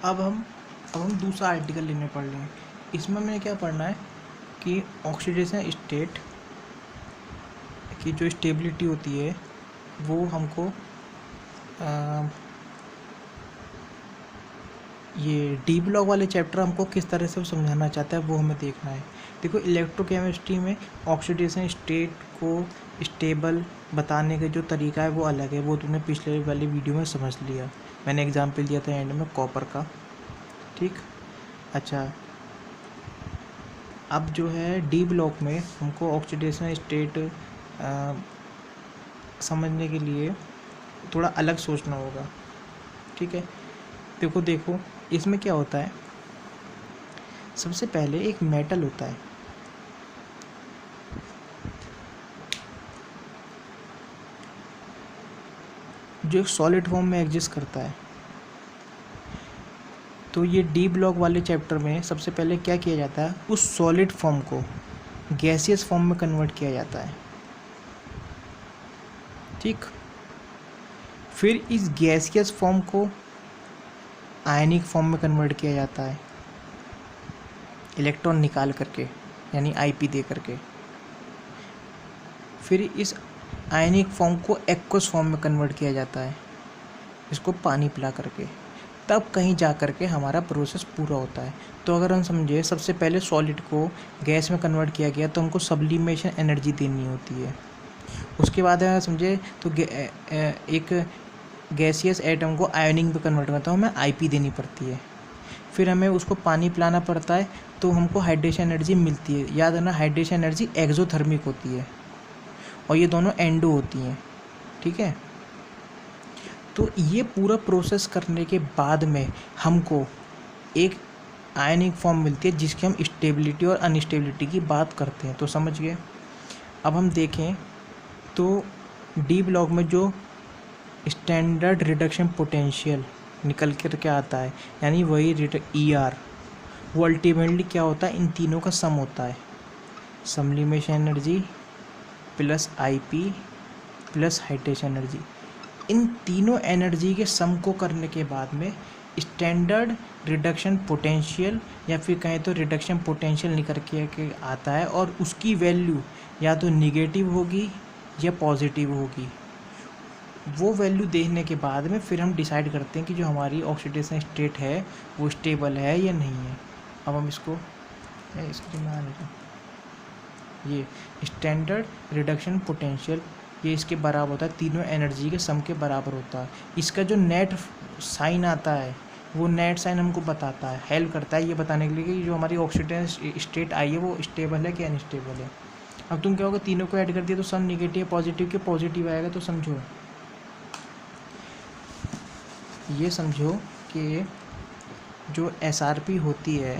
अब हम दूसरा आर्टिकल लेने पढ़ रहे हैं। इसमें हमें क्या पढ़ना है कि ऑक्सीडेशन स्टेट की जो स्टेबिलिटी होती है वो हमको ये डी ब्लॉक वाले चैप्टर हमको किस तरह से समझाना चाहता है वो हमें देखना है। देखो, इलेक्ट्रोकेमिस्ट्री में ऑक्सीडेशन स्टेट को स्टेबल बताने का जो तरीका है वो अलग है, वो तुमने पिछले वाली वीडियो में समझ लिया। मैंने एग्जाम्पल दिया था एंड में कॉपर का, ठीक। अच्छा, अब जो है डी ब्लॉक में हमको ऑक्सीडेशन स्टेट समझने के लिए थोड़ा अलग सोचना होगा, ठीक है। देखो इसमें क्या होता है, सबसे पहले एक मेटल होता है, जो एक सॉलिड फॉर्म में एग्जिस्ट करता है। तो ये डी ब्लॉक वाले चैप्टर में सबसे पहले क्या किया जाता है, उस सॉलिड फॉर्म को गैसियस फॉर्म में कन्वर्ट किया जाता है, ठीक। फिर इस गैसियस फॉर्म को आयनिक फॉर्म में कन्वर्ट किया जाता है, इलेक्ट्रॉन निकाल करके, यानी आईपी दे करके। फिर इस आयनिक फॉर्म को एक्वस फॉर्म में कन्वर्ट किया जाता है, इसको पानी पिला करके। तब कहीं जा कर के हमारा प्रोसेस पूरा होता है। तो अगर हम समझे, सबसे पहले सॉलिड को गैस में कन्वर्ट किया गया तो हमको सब्लिमेशन एनर्जी देनी होती है। उसके बाद अगर समझे तो एक गैसियस एटम को आयनिंग पे कन्वर्ट करता है, हमें आईपी देनी पड़ती है। फिर हमें उसको पानी पिलाना पड़ता है तो हमको हाइड्रेशन एनर्जी मिलती है। याद रखना, हाइड्रेशन एनर्जी एक्सोथर्मिक होती है और ये दोनों एंडो होती हैं, ठीक है। तो ये पूरा प्रोसेस करने के बाद में हमको एक आयनिक फॉर्म मिलती है जिसकी हम स्टेबिलिटी और अनस्टेबिलिटी की बात करते हैं। तो समझ गए। अब हम देखें तो डी ब्लॉक में जो स्टैंडर्ड रिडक्शन पोटेंशियल निकल कर के आता है, यानी वही ER, वो अल्टीमेटली क्या होता है, इन तीनों का सम होता है। Sublimation energy plus IP plus hydration energy, इन तीनों एनर्जी के सम को करने के बाद में स्टैंडर्ड रिडक्शन पोटेंशियल या फिर कहें तो रिडक्शन पोटेंशियल निकल के आता है। और उसकी वैल्यू या तो निगेटिव होगी या पॉजिटिव होगी। वो वैल्यू देखने के बाद में फिर हम डिसाइड करते हैं कि जो हमारी ऑक्सीडेशन स्टेट है वो स्टेबल है या नहीं है। अब हम इसको स्क्रीन में आने दो। ये स्टैंडर्ड रिडक्शन पोटेंशियल, ये इसके बराबर होता है, तीनों एनर्जी के सम के बराबर होता है। इसका जो नेट साइन आता है वो नेट साइन हमको बताता है, हेल्प करता है ये बताने के लिए कि जो हमारी ऑक्सीडेशन स्टेट आई है वो स्टेबल है कि अनस्टेबल है। अब तुम क्या होगा, तीनों को ऐड कर दिया तो सम निगेटिव पॉजिटिव के पॉजिटिव आएगा। तो समझो, ये समझो कि जो SRP होती है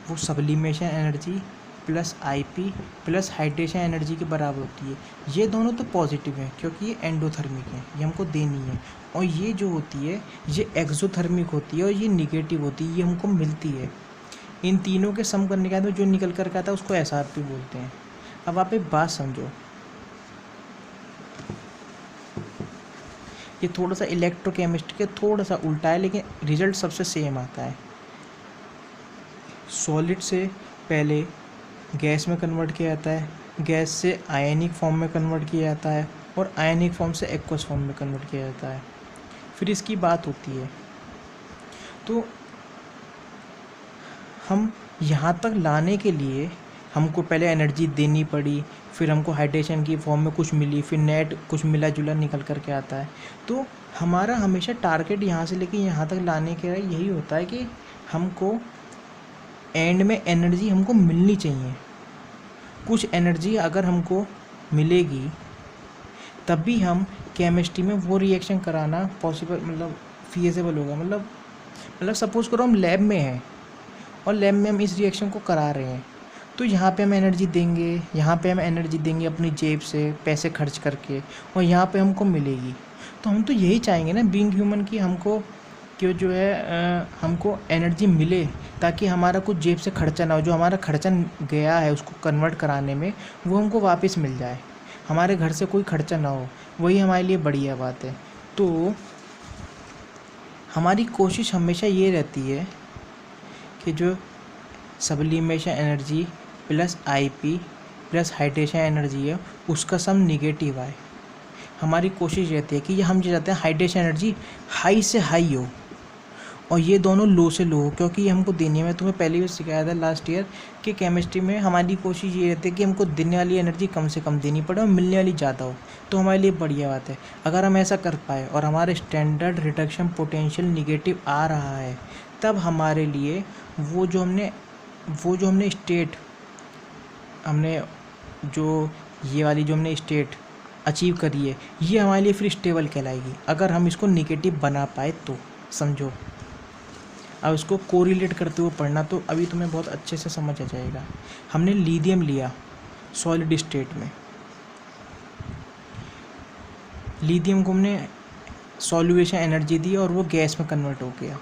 वो sublimation energy plus IP plus hydration energy के बराबर होती है। ये दोनों तो पॉजिटिव हैं क्योंकि ये एंडोथर्मिक है, ये हमको देनी है। और ये जो होती है ये एक्सोथर्मिक होती है और ये निगेटिव होती है, ये हमको मिलती है। इन तीनों के सम करने के बाद जो निकल कर आता है उसको SRP बोलते हैं। अब आप एक बात समझो, ये थोड़ा सा इलेक्ट्रोकेमिस्ट्री के थोड़ा सा उल्टा है लेकिन रिजल्ट सबसे सेम आता है। सॉलिड से पहले गैस में कन्वर्ट किया जाता है, गैस से आयनिक फॉर्म में कन्वर्ट किया जाता है और आयनिक फॉर्म से एक्वस फॉर्म में कन्वर्ट किया जाता है। फिर इसकी बात होती है। तो हम यहाँ तक लाने के लिए हमको पहले एनर्जी देनी पड़ी, फिर हमको हाइड्रेशन की फॉर्म में कुछ मिली, फिर नेट कुछ मिला जुला निकल कर के आता है। तो हमारा हमेशा टारगेट यहाँ से लेके यहाँ तक लाने का यही होता है कि हमको एंड में एनर्जी हमको मिलनी चाहिए। कुछ एनर्जी अगर हमको मिलेगी तभी हम केमिस्ट्री में वो रिएक्शन कराना पॉसिबल, मतलब फीजेबल होगा। मतलब सपोज़ करो हम लैब में हैं और लैब में हम इस रिएक्शन को करा रहे हैं, तो यहाँ पे हम एनर्जी देंगे, यहाँ पे हम एनर्जी देंगे अपनी जेब से पैसे खर्च करके, और यहाँ पे हमको मिलेगी। तो हम तो यही चाहेंगे ना बीइंग ह्यूमन की, हमको कि जो है हमको एनर्जी मिले ताकि हमारा कुछ जेब से खर्चा ना हो, जो हमारा खर्चा गया है उसको कन्वर्ट कराने में वो हमको वापस मिल जाए, हमारे घर से कोई खर्चा ना हो, वही हमारे लिए बढ़िया बात है। तो हमारी कोशिश हमेशा ये रहती है कि जो sublimation energy plus IP plus hydration energy है उसका सम निगेटिव आए। हमारी कोशिश रहती है कि ये हम जो चाहते हैं हाइड्रेशन एनर्जी हाई से हाई हो और ये दोनों लो से लो हो, क्योंकि ये हमको देने में तुम्हें पहले भी सिखाया था लास्ट ईयर कि केमिस्ट्री में हमारी कोशिश ये रहती है कि हमको देने वाली एनर्जी कम से कम देनी पड़े और मिलने वाली ज़्यादा हो, तो हमारे लिए बढ़िया बात है। अगर हम ऐसा कर पाए और हमारे स्टैंडर्ड रिडक्शन पोटेंशियल निगेटिव आ रहा है, तब हमारे लिए वो जो हमने स्टेट हमने जो ये वाली जो हमने स्टेट अचीव करी है, ये हमारे लिए फिर स्टेबल कहलाएगी अगर हम इसको निगेटिव बना पाए तो। समझो, अब इसको कोरिलेट करते हुए पढ़ना तो अभी तुम्हें बहुत अच्छे से समझ आ जाएगा। हमने लिथियम लिया सॉलिड स्टेट में, लिथियम को हमने सॉल्यूशन एनर्जी दी और वो गैस में कन्वर्ट हो गया।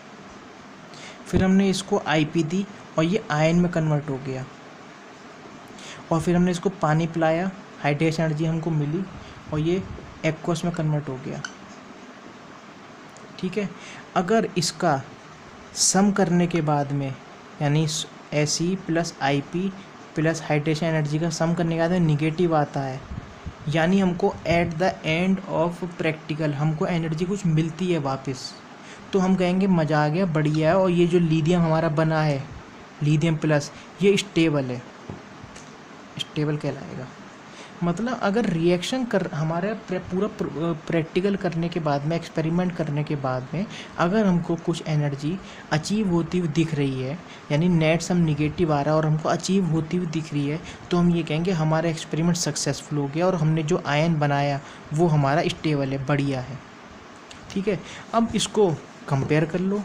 फिर हमने इसको आईपी दी और ये आयन में कन्वर्ट हो गया। और फिर हमने इसको पानी पिलाया, हाइड्रेशन एनर्जी हमको मिली और ये एक्वस में कन्वर्ट हो गया। ठीक है, अगर इसका सम करने के बाद में यानी AC plus IP plus hydration energy का सम करने के बाद में निगेटिव आता है, यानी हमको at the end of practical हमको एनर्जी कुछ मिलती है वापस, तो हम कहेंगे मज़ा आ गया, बढ़िया है। और ये जो लिथियम हमारा बना है लिथियम प्लस, ये स्टेबल है, स्टेबल कहलाएगा। मतलब अगर रिएक्शन कर हमारे पूरा प्रैक्टिकल करने के बाद में, एक्सपेरिमेंट करने के बाद में अगर हमको कुछ एनर्जी अचीव होती हुई दिख रही है, यानी नेट सम निगेटिव आ रहा है और हमको अचीव होती हुई दिख रही है, तो हम ये कहेंगे हमारा एक्सपेरिमेंट सक्सेसफुल हो गया और हमने जो आयन बनाया वो हमारा स्टेबल है, बढ़िया है। ठीक है, अब इसको कंपेयर कर लो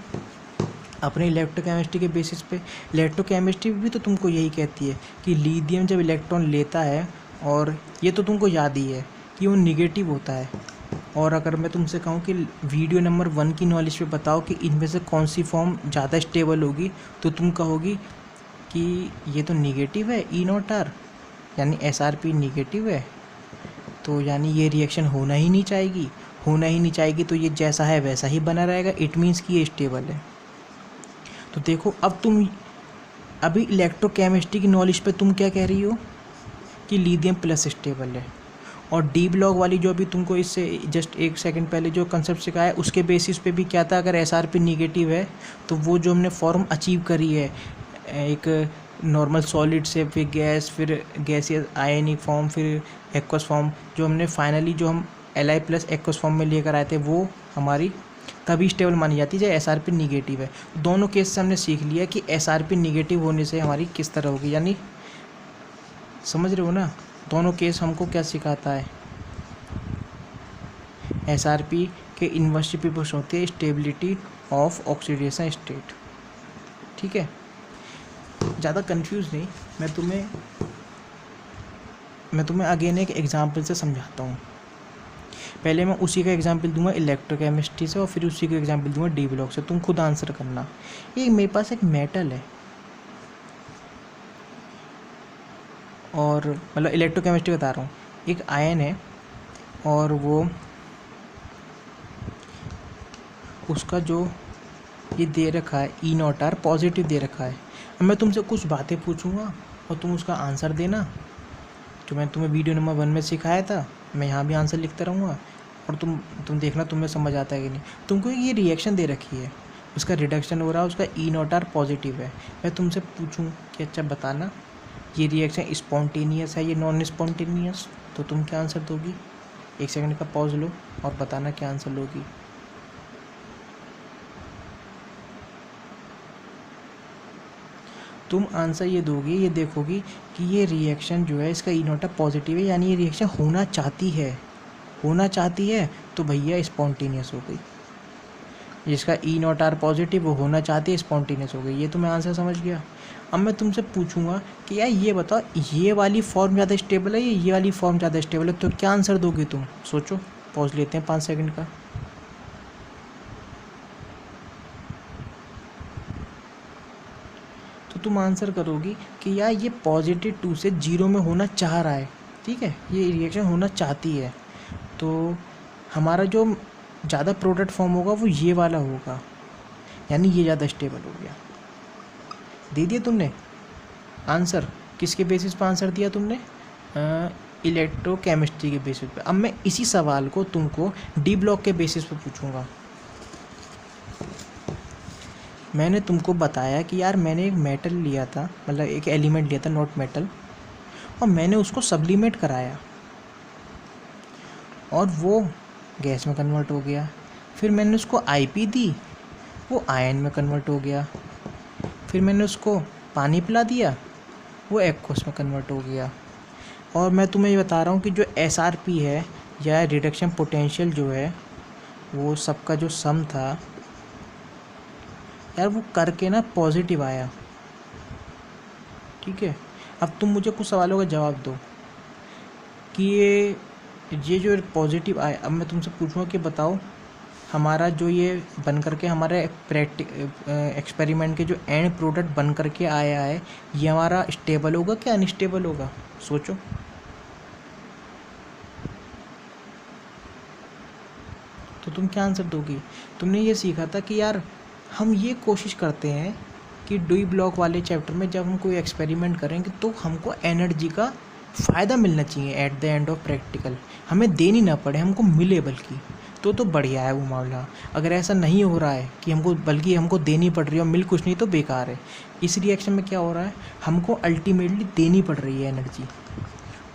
अपने इलेक्ट्रोकेमिस्ट्री के बेसिस पे। इलेक्ट्रोकेमिस्ट्री भी तो तुमको यही कहती है कि लिथियम जब इलेक्ट्रॉन लेता है, और ये तो तुमको याद ही है कि वो निगेटिव होता है। और अगर मैं तुमसे कहूँ कि वीडियो नंबर 1 की नॉलेज पे बताओ कि इनमें से कौन सी फॉर्म ज़्यादा स्टेबल होगी, तो तुम कहोगी कि ये तो निगेटिव है, ई नॉट आर, यानी SRP निगेटिव है, तो यानी ये रिएक्शन होना ही नहीं चाहेगी, तो ये जैसा है वैसा ही बना रहेगा, इट मीन्स कि ये स्टेबल है। तो देखो, अब तुम अभी इलेक्ट्रोकेमिस्ट्री की नॉलेज पे तुम क्या कह रही हो कि लिथियम प्लस स्टेबल है, और डी ब्लॉक वाली जो अभी तुमको इससे जस्ट 1 सेकंड पहले जो कंसेप्ट सिखाया उसके बेसिस पे भी क्या था, अगर SRP निगेटिव है तो वो जो हमने फॉर्म अचीव करी है एक नॉर्मल सॉलिड से, फिर गैस, फिर गैसियस आयनिक फॉर्म, फिर एक्वस फॉर्म, जो हमने फाइनली जो हम Li प्लस एक्वस फॉर्म में लेकर आए थे, वो हमारी तभी स्टेबल मानी जाती है जब SRP निगेटिव है। दोनों केस से हमने सीख लिया कि SRP निगेटिव होने से हमारी किस तरह होगी, यानी समझ रहे हो ना। दोनों केस हमको क्या सिखाता है, SRP के इन्वर्स प्रीपोज होती है स्टेबिलिटी ऑफ ऑक्सीडेशन स्टेट। ठीक है, ज़्यादा कंफ्यूज नहीं, मैं तुम्हें अगेन एक एग्जांपल से समझाता हूँ। पहले मैं उसी का एग्जांपल दूंगा इलेक्ट्रोकेमिस्ट्री से और फिर उसी का एग्जांपल दूंगा डी ब्लॉक से, तुम खुद आंसर करना। ये मेरे पास एक मेटल है और मतलब इलेक्ट्रोकेमिस्ट्री बता रहा हूँ, एक आयन है और वो उसका जो ये दे रखा है ई नॉट आर पॉजिटिव दे रखा है। अब मैं तुमसे कुछ बातें पूछूंगा और तुम उसका आंसर देना, जो मैं तुम्हें वीडियो नंबर 1 में सिखाया था, मैं यहाँ भी आंसर लिखता रहूँगा और तुम देखना तुम्हें समझ आता है कि नहीं। तुमको ये रिएक्शन दे रखी है, उसका रिडक्शन हो रहा है, उसका ई नॉट आर पॉजिटिव है। मैं तुमसे पूछूं कि अच्छा बताना ये रिएक्शन स्पॉन्टेनियस है, ये नॉन स्पॉन्टेनियस, तो तुम क्या आंसर दोगी? 1 सेकंड का पॉज लो और बताना क्या आंसर लोगी। तुम आंसर ये दोगी, ये देखोगी कि ये रिएक्शन जो है इसका ई नॉट आर पॉजिटिव है, यानी ये रिएक्शन होना चाहती है तो भैया स्पॉन्टेनियस हो गई। जिसका ई नॉट आर पॉजिटिव वो होना चाहती है, स्पॉन्टेनियस हो गई। ये तो मैं आंसर समझ गया। अब मैं तुमसे पूछूंगा कि यार ये बताओ, ये वाली फॉर्म ज़्यादा स्टेबल है या ये वाली फॉर्म ज़्यादा स्टेबल है, तो क्या आंसर दोगे तुम? सोचो, पॉज लेते हैं 5 सेकंड का। तो तुम आंसर करोगी कि यार ये +2 से 0 में होना चाह रहा है, ठीक है, ये रिएक्शन होना चाहती है, तो हमारा जो ज़्यादा प्रोडक्ट फॉर्म होगा वो ये वाला होगा, यानी ये ज़्यादा स्टेबल हो गया। दे दिया तुमने आंसर, किसके बेसिस पर आंसर दिया तुमने? इलेक्ट्रोकेमिस्ट्री के बेसिस पे। अब मैं इसी सवाल को तुमको डी ब्लॉक के बेसिस पे पूछूंगा। मैंने तुमको बताया कि यार मैंने एक मेटल लिया था, मतलब एक एलिमेंट लिया था नॉट मेटल, और मैंने उसको सब्लिमेट कराया और वो गैस में कन्वर्ट हो गया। फिर मैंने उसको आईपी दी, वो आयन में कन्वर्ट हो गया। फिर मैंने उसको पानी पिला दिया, वो एक्वस में कन्वर्ट हो गया। और मैं तुम्हें ये बता रहा हूँ कि जो एसआरपी है या रिडक्शन पोटेंशियल जो है वो सबका जो सम था यार, वो करके ना पॉजिटिव आया। ठीक है, अब तुम मुझे कुछ सवालों का जवाब दो कि ये जो पॉजिटिव आया, अब मैं तुमसे पूछूंगा कि बताओ हमारा जो ये बन करके हमारे एक्सपेरिमेंट के जो एंड प्रोडक्ट बन करके आया है, ये हमारा स्टेबल होगा क्या अनस्टेबल होगा? सोचो। तो तुम क्या आंसर दोगी? तुमने ये सीखा था कि यार हम ये कोशिश करते हैं कि डी ब्लॉक वाले चैप्टर में जब हम कोई एक्सपेरिमेंट करेंगे तो हमको एनर्जी का फ़ायदा मिलना चाहिए at the end of practical, हमें देनी ना पड़े, हमको मिले बल्कि, तो बढ़िया है वो मामला। अगर ऐसा नहीं हो रहा है कि हमको बल्कि हमको देनी पड़ रही है और मिल कुछ नहीं, तो बेकार है। इस रिएक्शन में क्या हो रहा है, हमको अल्टीमेटली देनी पड़ रही है एनर्जी,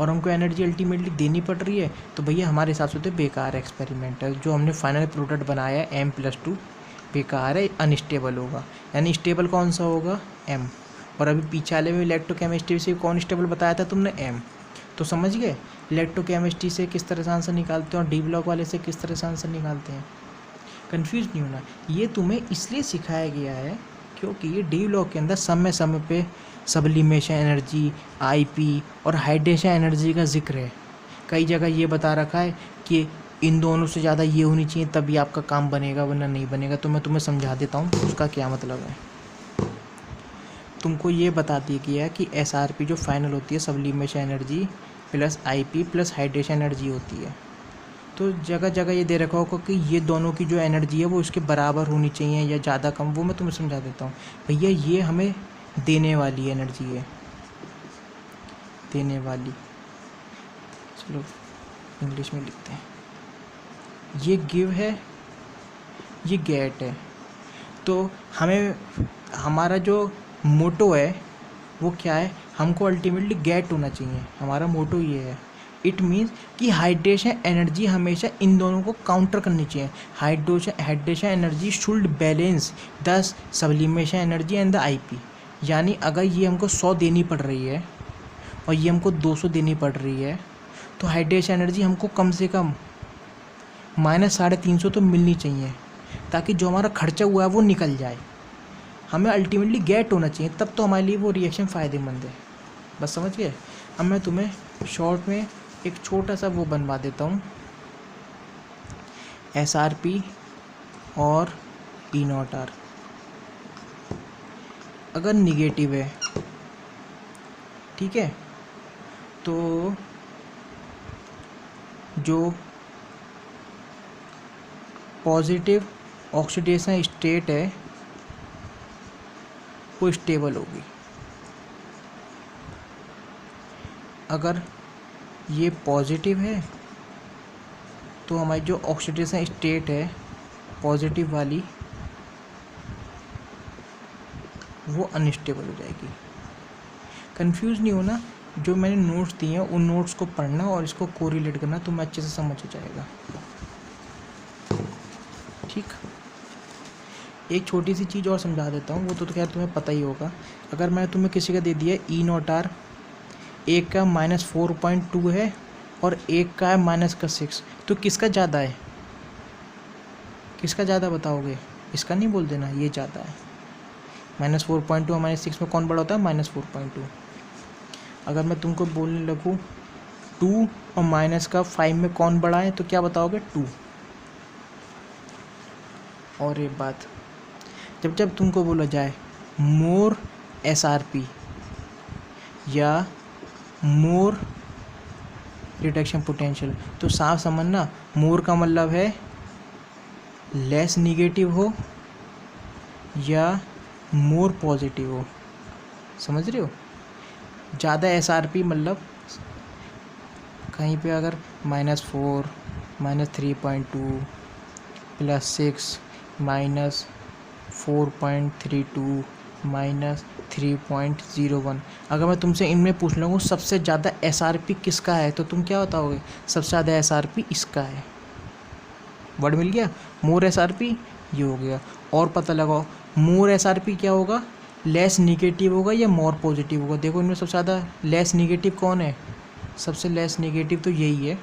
और हमको एनर्जी अल्टीमेटली देनी पड़ रही है, तो भैया हमारे हिसाब से तो बेकार एक्सपेरिमेंट है। जो हमने फाइनल प्रोडक्ट बनाया है M+2 बेकार है, अनस्टेबल होगा। यानी स्टेबल कौन सा होगा? M। और अभी पीछे वाले में इलेक्ट्रोकेमिस्ट्री से कौन स्टेबल बताया था तुमने? M। तो समझ गए इलेक्ट्रोकेमिस्ट्री से किस तरह से आंसर निकालते हैं और डी ब्लॉक वाले से किस तरह से आंसर निकालते हैं। कंफ्यूज नहीं होना, ये तुम्हें इसलिए सिखाया गया है क्योंकि ये डी ब्लॉक के अंदर समय समय पे सब्लिमेशन एनर्जी, आईपी और हाइड्रेशन एनर्जी का जिक्र है। कई जगह ये बता रखा है कि इन दोनों से ज़्यादा ये होनी चाहिए तभी आपका काम बनेगा, वरना नहीं बनेगा। तो मैं तुम्हें समझा देता हूँ उसका क्या मतलब है। तुमको ये बता दिया गया कि एसआरपी जो फाइनल होती है sublimation energy plus IP plus hydration energy होती है। तो जगह जगह ये दे रखा होगा कि ये दोनों की जो एनर्जी है वो इसके बराबर होनी चाहिए या ज़्यादा कम, वो मैं तुम्हें समझा देता हूँ। भैया ये हमें देने वाली एनर्जी है, देने वाली, चलो इंग्लिश में लिखते हैं। ये गिव है, ये गेट है। तो हमें हमारा जो मोटो है वो क्या है, हमको अल्टीमेटली गेट होना चाहिए, हमारा मोटो ये है। इट मीन्स कि हाइड्रेशन एनर्जी हमेशा इन दोनों को काउंटर करनी चाहिए। Hydration energy should balance the sublimation energy and the IP. यानी अगर ये हमको 100 देनी पड़ रही है और ये हमको 200 देनी पड़ रही है, तो हाइड्रेशन एनर्जी हमको कम से कम -350 तो मिलनी चाहिए, ताकि जो हमारा खर्चा हुआ है वो निकल जाए। हमें अल्टीमेटली गेट होना चाहिए, तब तो हमारे लिए वो रिएक्शन फ़ायदेमंद है। बस समझ गए। अब मैं तुम्हें शॉर्ट में एक छोटा सा वो बनवा देता हूँ, एसआरपी और E0R अगर निगेटिव है, ठीक है, तो जो पॉजिटिव ऑक्सीडेशन स्टेट है वो स्टेबल होगी। अगर ये पॉजिटिव है तो हमारी जो ऑक्सीडेशन स्टेट है पॉजिटिव वाली वो अनस्टेबल हो जाएगी। कंफ्यूज नहीं होना, जो मैंने नोट्स दिए हैं उन नोट्स को पढ़ना और इसको कोरिलेट करना, तो मैं अच्छे से समझ हो जाएगा। ठीक, एक छोटी सी चीज़ और समझा देता हूँ, वो तो खैर तुम्हें पता ही होगा। अगर मैं तुम्हें किसी का दे दिया E0R, एक का -4.2 है और एक का है -6, तो किसका ज़्यादा है? किसका ज़्यादा बताओगे? इसका नहीं बोल देना, ये ज़्यादा है। -4.2 और -6 में कौन बड़ा होता है? -4.2। अगर मैं तुमको बोलने लगूँ 2 और -5 में कौन बड़ा है, तो क्या बताओगे? 2। और एक बात, जब जब तुमको बोला जाए मोर एसआरपी या मोर रिडक्शन पोटेंशियल, तो साफ समझना मोर का मतलब है लेस निगेटिव हो या मोर पॉजिटिव हो, समझ रहे हो। ज़्यादा SRP मतलब कहीं पे अगर -4, -3.2, +6, -4.32, -3.01, अगर मैं तुमसे इनमें पूछ लूँगा सबसे ज़्यादा SRP किसका है, तो तुम क्या बताओगे? सबसे ज़्यादा SRP इसका है। वर्ड मिल गया, मोर SRP ये हो गया। और पता लगाओ मोर SRP क्या होगा, लेस निगेटिव होगा या मोर पॉजिटिव होगा। देखो इनमें सबसे ज़्यादा लेस निगेटिव कौन है, सबसे लेस निगेटिव तो यही है,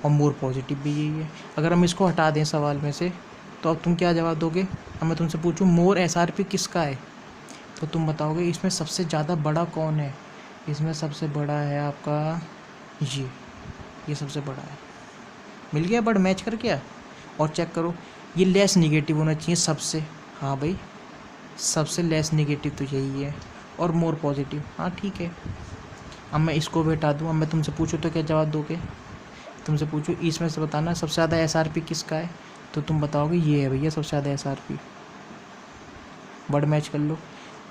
और मोर पॉजिटिव भी यही है। अगर हम इसको हटा दें सवाल में से, तो अब तुम क्या जवाब दोगे? अब मैं तुमसे पूछूं मोर SRP किसका है, तो तुम बताओगे इसमें सबसे ज़्यादा बड़ा कौन है। इसमें सबसे बड़ा है आपका ये सबसे बड़ा है। मिल गया बट मैच कर क्या। और चेक करो ये लेस निगेटिव होना चाहिए सबसे, हाँ भाई सबसे लेस निगेटिव तो यही है, और मोर पॉजिटिव, हाँ ठीक है। अब मैं इसको भी हटा दूँ, अब मैं तुमसे पूछूँ तो क्या जवाब दोगे? तुमसे पूछूँ इसमें से बताना सबसे ज़्यादा SRP किसका है, तो तुम बताओगे ये है भैया सबसे ज़्यादा SRP। वर्ड मैच कर लो।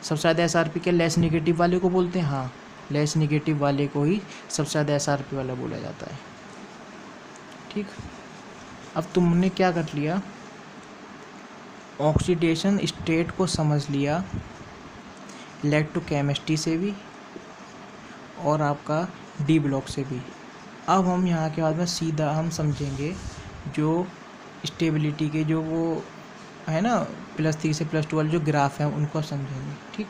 सबसे ज़्यादा SRP क्या लेस निगेटिव वाले को बोलते हैं? हाँ लेस निगेटिव वाले को ही सबसे ज़्यादा SRP वाला बोला जाता है। ठीक, अब तुमने क्या कर लिया, ऑक्सीडेशन स्टेट को समझ लिया इलेक्ट्रोकेमिस्ट्री से भी और आपका डी ब्लॉक से भी। अब हम यहाँ के बाद में सीधा हम समझेंगे जो स्टेबिलिटी के जो वो है ना +3 से +12 जो ग्राफ हैं उनको समझेंगे। ठीक।